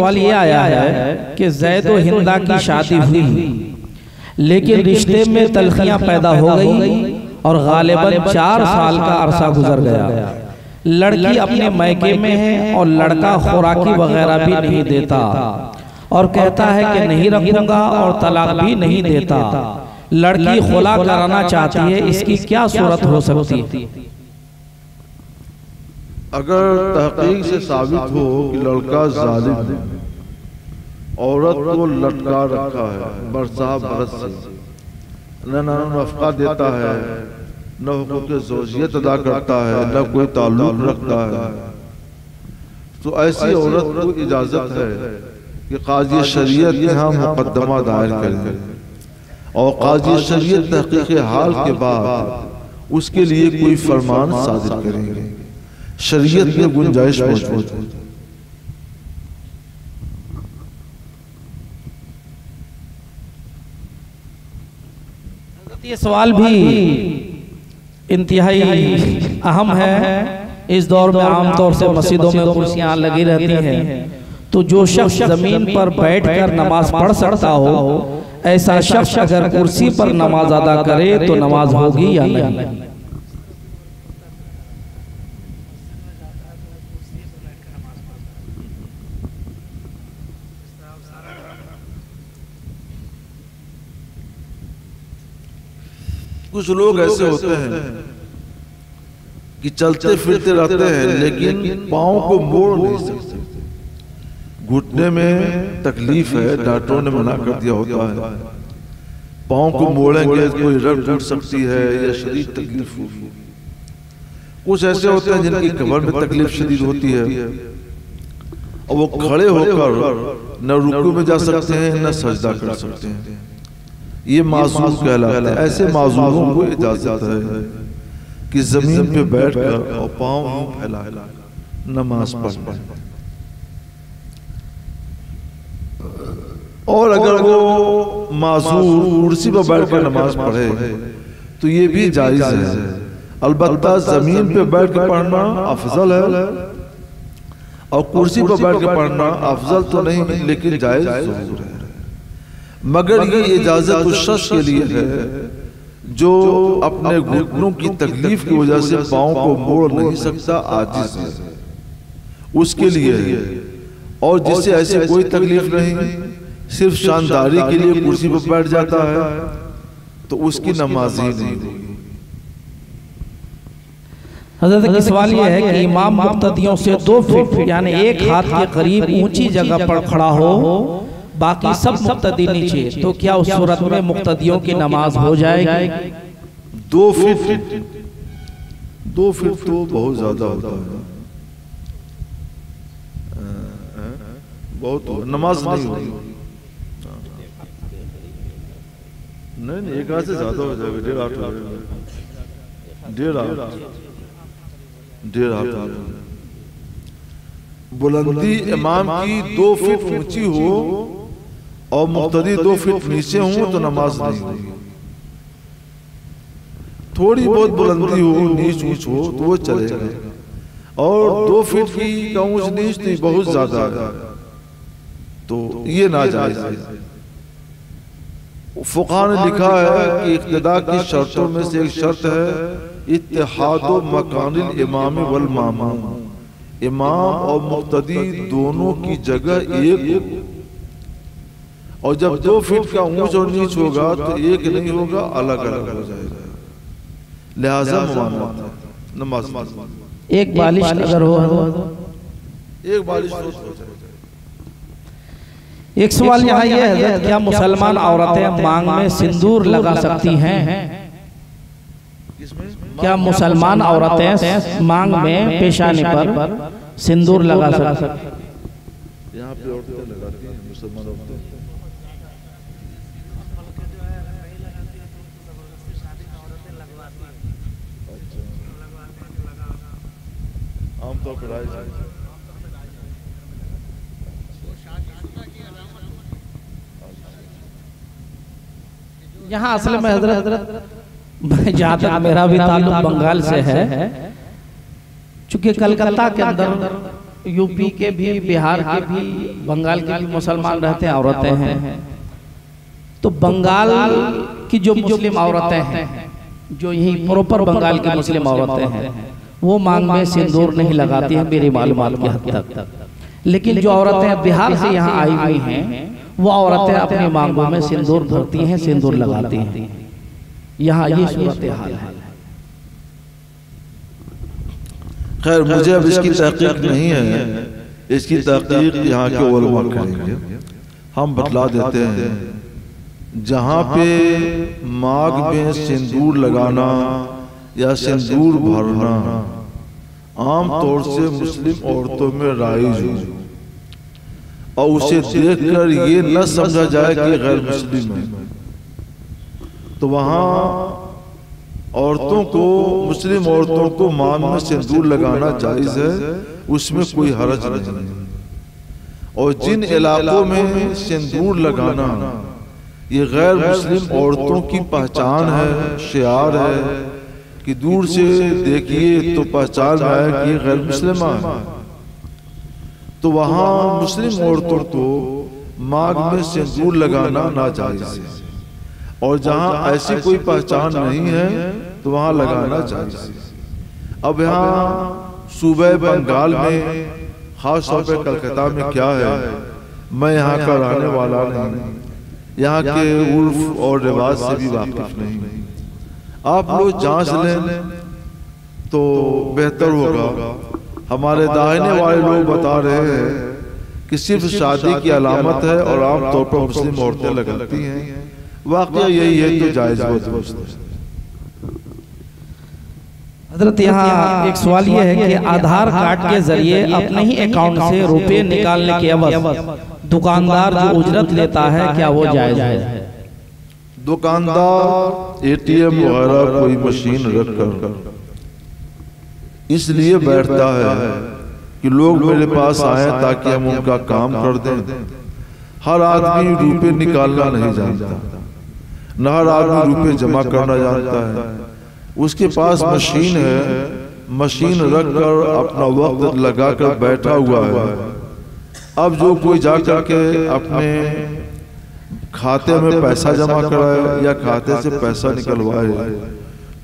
सवाल ये आया है कि ज़ैद व हिंदा की शादी हुई लेकिन रिश्ते में तलखियां पैदा हो गई और गालिबन 4 साल का अरसा गुजर गया। लड़की अपने मैके में है और लड़का खुराकी वगैरह भी नहीं देता और कहता है कि नहीं रखूंगा और तलाक भी नहीं देता। लड़की खुला कराना चाहती है, इसकी क्या सूरत हो सकती है? अगर तहकीक से साबित हो कि लड़का जालिम है, औरत को लटका रखा है बरसा बरस से, न नफका देता है, न हुकूक ज़ौजियत अदा करता है, न कोई ताल्लुक रखता है, तो ऐसी औरत को इजाजत है कि काजी शरीयत यहाँ मुकदमा दायर करे और काजी शरीयत तहकीक हाल के बाद उसके लिए कोई फरमान सादिर करेंगे। शरीयत में गुंजाइश मौजूद है। ये सवाल भी इंतहाई अहम है। इस दौर में आमतौर से मस्जिदों में कुर्सियां लगी रहती हैं, तो जो शख्स जमीन पर बैठकर नमाज पढ़ सकता हो, ऐसा शख्स अगर कुर्सी पर नमाज अदा करे तो नमाज होगी या नहीं? कुछ लोग ऐसे होते हैं कि चलते फिरते रहते हैं लेकिन पाँव को मोड़ नहीं सकते। घुटने में तकलीफ है, डॉक्टरों ने मना कर दिया होता है, पाँव को मोड़ेंगे कोई रग टूट सकती है या शरीर तकलीफ होगी। कुछ ऐसे होते हैं जिनकी कमर में तकलीफ शदीद होती है और वो खड़े होकर न रुकू में जा सकते हैं न सजदा कर सकते हैं। ये मासूम कहलाते हैं। ऐसे मासूमों को इजाजत है कि जमीन पे बैठकर और पाँव फैला नमाज पढ़। और अगर वो मासूम कुर्सी पर बैठकर नमाज पढ़े तो ये भी जायज है। अलबत्ता जमीन पे बैठ कर पढ़ना अफजल है और कुर्सी पर बैठ कर पढ़ना अफजल तो नहीं लेकिन जायज जरूर है। मगर ये इजाजत उस शख्स के लिए है जो अपने घुटनों की तकलीफ की वजह से पाँव को मोड़ नहीं सकता, आजिज है, उसके लिए है। और जिसे ऐसी कोई तकलीफ नहीं, सिर्फ शानदारी के लिए कुर्सी पर बैठ जाता है, तो उसकी नमाज ही नहीं होगी। हज़रत की सवाल यह है कि इमाम मुक्तदियों से 2 फीट यानी 1 हाथ के करीब ऊंची जगह पर खड़ा हो, बाकी सब मुक्तदी नीचे, तो क्या उस सूरत में मुक्तदियों की नमाज हो जाएगी? 2 फीट तो बहुत ज्यादा होता है, बहुत नमाज नहीं होगी। नहीं, 1 हाथ से ज्यादा हो जाएगा, 1.5 हाथ। बुलंदी इमाम की 2 फीट ऊंची हो और मुक्तदी 2 फीट नीचे हो तो नमाज नहीं होगी। थोड़ी बहुत बुलंदी हो, नीच ऊंच हो तो वो चलेगा। और 2 फीट की का ऊंच नीच तो बहुत ज्यादा है, तो ये नाजायज है। फुक़हा ने लिखा है कि इक्तिदा की शर्तों में से एक शर्त है इत्तिहादु मकानिल इमाम वल मामूम, इमाम और मुक्तदी दोनों की जगह एक हो। और जब 2 फीट का ऊंच और नीच होगा तो एक नहीं होगा, अलग अलग हो जाएगा। लिहाजा नमाज एक बालिश अगर हो, एक बालिश हो जाएगा। एक सवाल यहाँ यह है, क्या मुसलमान औरतें मांग में सिंदूर लगा सकती हैं? क्या मुसलमान औरतें मांग में पेशानी पर सिंदूर लगा सकती हैं? यहाँ पे औरतें लगाती हैं, मुसलमान औरतें। आमतौर पर यहाँ असल में हजरत जहाँ तक मेरा भी ताल्लुक बंगाल से है, चूंकि कलकत्ता के अंदर यूपी के भी, बिहार के भी, बंगाल के भी मुसलमान रहते हैं, औरतें हैं। तो बंगाल की जो मुस्लिम औरतें हैं, जो यही प्रॉपर बंगाल की मुस्लिम औरतें हैं, वो मांग में सिंदूर नहीं लगाती हैं मेरी मालूमात के हद तक। लेकिन जो औरतें बिहार से यहाँ आई हुई हैं, वो औरतें अपनी मांगों में सिंदूर भरती हैं, सिंदूर लगाती हैं। यहाँ ये सूरत हाल है। खैर, मुझे अब इसकी तहकीक नहीं है, इसकी तहकीक यहाँ के उलमा करेंगे। हम बतला देते हैं, जहाँ पे मांग में सिंदूर लगाना या सिंदूर भरना आम तौर से मुस्लिम औरतों में राइज हो और उसे देखकर ये न समझा जाए कि गैर मुस्लिम है, तो वहाँ औरतों को, मुस्लिम औरतों को मांग में सिंदूर लगाना जायज है, उसमें कोई हरज नहीं। और जिन इलाकों में सिंदूर लगाना ये गैर मुस्लिम औरतों की पहचान है, शियार है कि दूर से देखिए तो पहचान आए कि गैर मुस्लिम है, तो वहाँ मुस्लिम औरतों को मांग में सिंदूर लगाना नाजायज है। और जहाँ ऐसी कोई पहचान नहीं है तो वहाँ लगाना चाहिए। अब यहाँ सूबे बंगाल में, खास तौर पर कलकत्ता में क्या है, मैं यहाँ का रहने वाला नहीं, यहाँ के उर्फ और रिवाज से भी वाकिफ नहीं। आप लोग जांच लें तो बेहतर होगा। हमारे दाहिने वाले लोग बता रहे हैं कि सिर्फ शादी की अलामत है और आमतौर पर मुस्लिम औरतें लगाती हैं। वाकया यही है तो जायज है। हजरत, यहाँ एक सवाल ये है कि आधार कार्ड के जरिए अपने ही अकाउंट से रुपए निकालने के एवज दुकानदार जो उजरत लेता है, क्या वो जायज है? दुकानदार एटीएम वगैरह कोई मशीन रख कर इसलिए बैठता है कि लोग मेरे पास आए ताकि हम उनका काम कर दें। हर आदमी रुपए निकालना नहीं जानता, न हर आदमी रुपए जमा करना जानता है। उसके पास मशीन है, मशीन रख कर अपना वक्त लगाकर बैठा हुआ है। अब जो कोई जाकर के अपने खाते में पैसा जमा कराए या खाते से पैसा निकलवाए,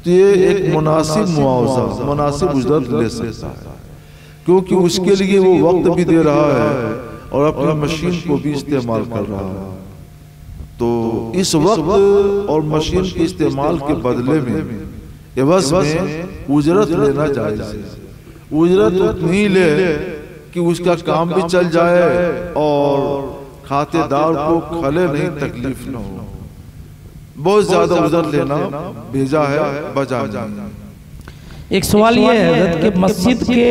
तो ये एक मुनासिब मुआवजा, मुनासिब उजरत ले सकता है, क्योंकि उसके लिए वो वक्त भी दे रहा है और अपनी मशीन को भी इस्तेमाल कर रहा है। तो इस वक्त और मशीन के इस्तेमाल के बदले में एवज में उजरत लेना जायज है। उजरत उतनी ही ले कि उसका काम भी चल जाए और खातेदार को खले नहीं, तकलीफ न हो। बहुत ज्यादा उजरत लेना भेजा है, बजा नहीं। एक सवाल ये है कि मस्जिद के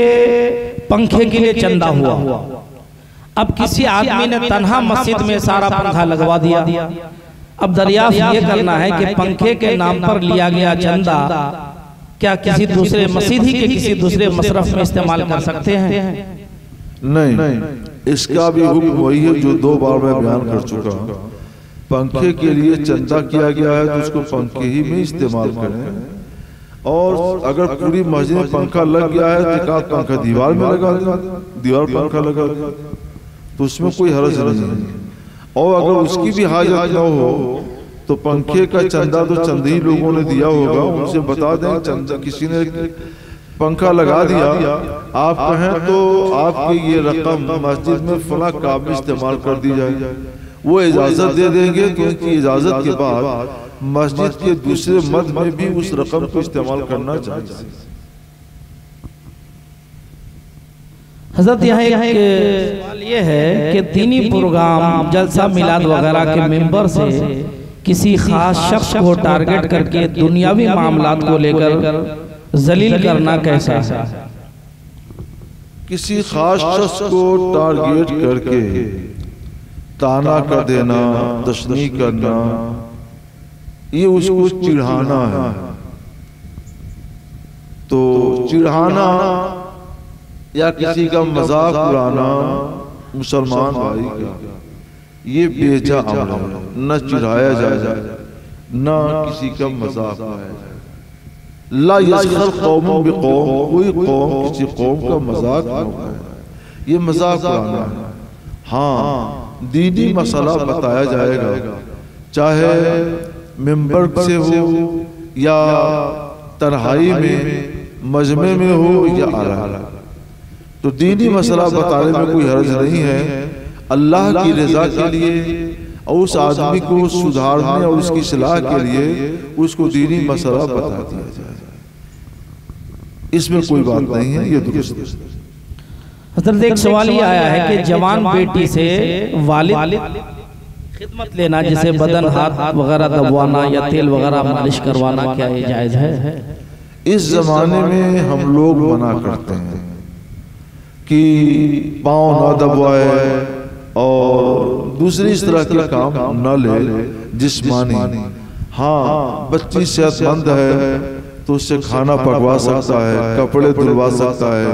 पंखे के लिए चंदा हुआ, अब किसी आदमी ने तन्हा मस्जिद में सारा पंखा लगवा दिया। अब दरियाफ्त ये करना है कि पंखे के नाम पर लिया गया चंदा क्या किसी दूसरे मस्जिद ही के किसी दूसरे मसरफ में इस्तेमाल कर सकते हैं? नहीं, इसका भी हुक्म वही है जो 2 बार मैं बयान कर चुका हूँ। पंखे के लिए चंदा किया गया है तो उसको पंखे ही में इस्तेमाल करें। और अगर पूरी मस्जिद में पंखा लग गया है तो एक पंखा दीवार में लगा दिया, दीवार पंखा लगा दिया, तो उसमें कोई हर्ज नहीं है। और अगर उसकी भी हाजत न हो तो पंखे का चंदा तो चंद ही लोगों ने दिया होगा, उनसे बता दें चंदा किसी ने पंखा लगा दिया, आप कहें तो आपकी ये रकम मस्जिद में फला काम में इस्तेमाल कर दी जाए, वो इजाजत दे देंगे। तो उनकी इजाजत के बाद मस्जिद के दूसरे मद में भी उस रकम को इस्तेमाल करना चाहिए। हजरत, यहाँ एक सवाल ये है कि दीनी प्रोग्राम, जलसा, मिलाद वगैरह के मेंबर से किसी खास शख्स को टारगेट करके दुनियावी मामलात को लेकर जलील करना कैसा है? किसी खास शख्स को टारगेट करके ताना कर देना, तशनी करना, ये उसको चिढ़ाना है। तो चिढ़ाना या किसी का मजाक उड़ाना मुसलमान भाई का ये बेजा अमल है, न चिढ़ाया जाए न किसी का मजाक उड़ाया जाए। ला यस्खर कौम बिकौम, कोई कौम किसी कौम का मजाक न उड़ाए। ये मजाक उड़ाना है। हाँ, दीनी मसला बताया जाएगा, चाहे मिंबर से हो या तन्हाई में, मजमे में हो या आला। तो दीनी मसला बताने में कोई हर्ज नहीं है। अल्लाह की रजा के लिए और उस आदमी को सुधारने और उसकी सलाह के लिए उसको दीनी मसला बता दिया जाए, इसमें कोई बात नहीं है, ये दुरुस्त है। हज़रत एक सवाल ये आया है कि जवान बेटी से वालिद खिदमत लेना, जैसे बदन हाथ वगैरह दबवाना या तेल वगैरह मालिश करवाना, क्या ये जायज़ है? इस जमाने में हम लोग मना करते हैं कि पाँव ना दबवाए और दूसरी इस तरह के काम न ले जिस्मानी। हाँ, बच्ची सेहतमंद है तो उससे खाना पकवा सकता है, कपड़े धुलवा सकता है,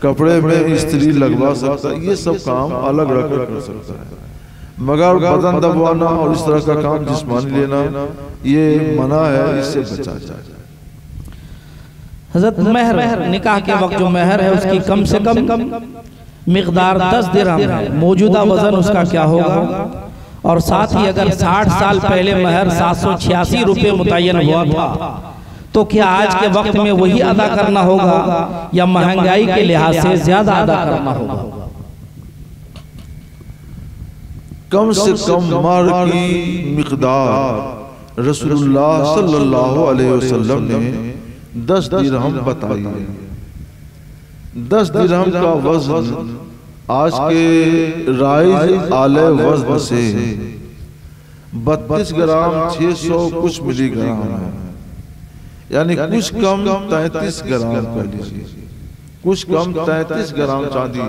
कपड़े में इस्त्री लगवा सकता है, ये सब काम अलग रख कर सकता है। मगर बदन दबवाना और इस तरह का काम जिस्मानी लेना ये मना है, इससे बचा जाए। हज़रत महर, निकाह के वक्त जो महर है उसकी कम से कम मिक़दार 10 दिरहम है, मौजूदा वजन उसका क्या होगा? और साथ ही अगर 60 साल पहले महर 786 रुपये मुतय्यन हुआ था, तो क्या आज के वक्त में वही अदा करना होगा या महंगाई के लिहाज से ज्यादा अदा करना होगा? कम से कम महर की मिक़दार रसूलुल्लाह सल्लल्लाहु अलैहि वसल्लम ने 10 दिरहम बताई है। 10 दिरहम का वजन आज के राइज आले वजन से 32 ग्राम 600 कुछ मिलीग्राम है, यानी कुछ कम 33 ग्राम कर लीजिए, कुछ कम 33 ग्राम चांदी,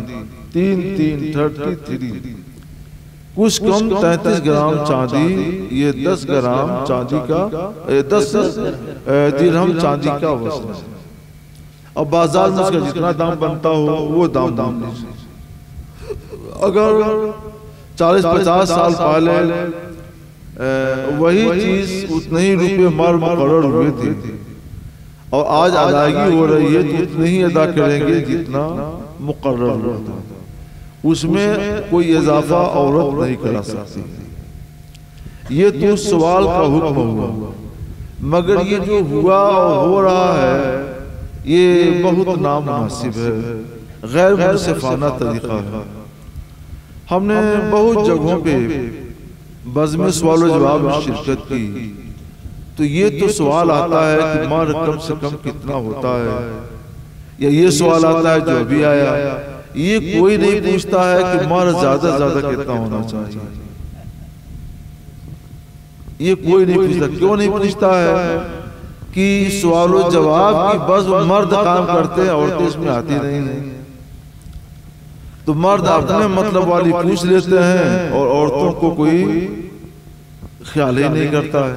33, कुछ कम 33 ग्राम चांदी, ये 10 ग्राम चांदी का 10 दिरहम चांदी का वजन है। अब बाजार में उसका जितना दाम बनता हो वो दाम लीजिए। अगर 40-50 साल पहले वही चीज उतने ही रुपये मुकर्रर हुए थे और आज अदायगी हो रही है तो उतने ही अदा करेंगे जितना मुकर्रर हुआ था, उसमें कोई इजाफा औरत नहीं करा सकती। ये तो सवाल का हुक्म हुआ, मगर ये जो हुआ और हो रहा है ये बहुत नामुनासिब है, गैर मुनसिफाना तरीका है। हमने बहुत जगहों पे बज़्म सवाल जवाब में शिरकत की, तो ये तो सवाल आता है कि महर कम से कम कितना होता है, या ये सवाल आता है जो अभी आया, ये कोई नहीं पूछता है कि महर ज्यादा ज्यादा कितना होना चाहिए, ये कोई नहीं पूछता। क्यों नहीं पूछता है कि सवाल जवाब की बस मर्द काम करते हैं, औरतें इसमें आती नहीं है, तो मर्द अपने मतलब वाली पूछ लेते हैं और औरतों को कोई ख्याल ही नहीं करता है।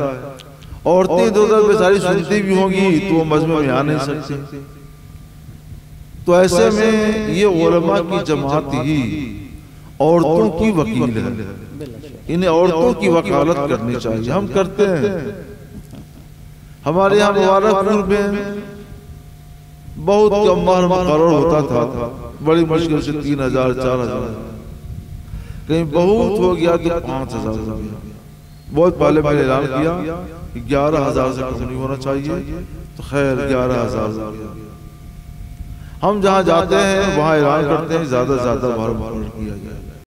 औरतें इधर बेचारी सुनती भी होंगी तो वो मजमे में आ नहीं सकती। तो ऐसे में ये उलमा की जमात ही औरतों की वकील है, इन्हें औरतों की वकालत करनी चाहिए। हम करते हैं, हमारे यहाँ मुबारकपुर में बहुत कम महर मुकर्रर होता था, बड़ी मुश्किल से 3000-4000, कहीं बहुत हो गया तो 5000 हो गया। बहुत पहले मैंने ऐलान किया कि 11000 से कम नहीं होना चाहिए, तो खैर 11000 हो गया। हम जहाँ जाते हैं वहाँ ऐलान करते हैं ज्यादा से ज्यादा महर मुकर्रर किया जाए।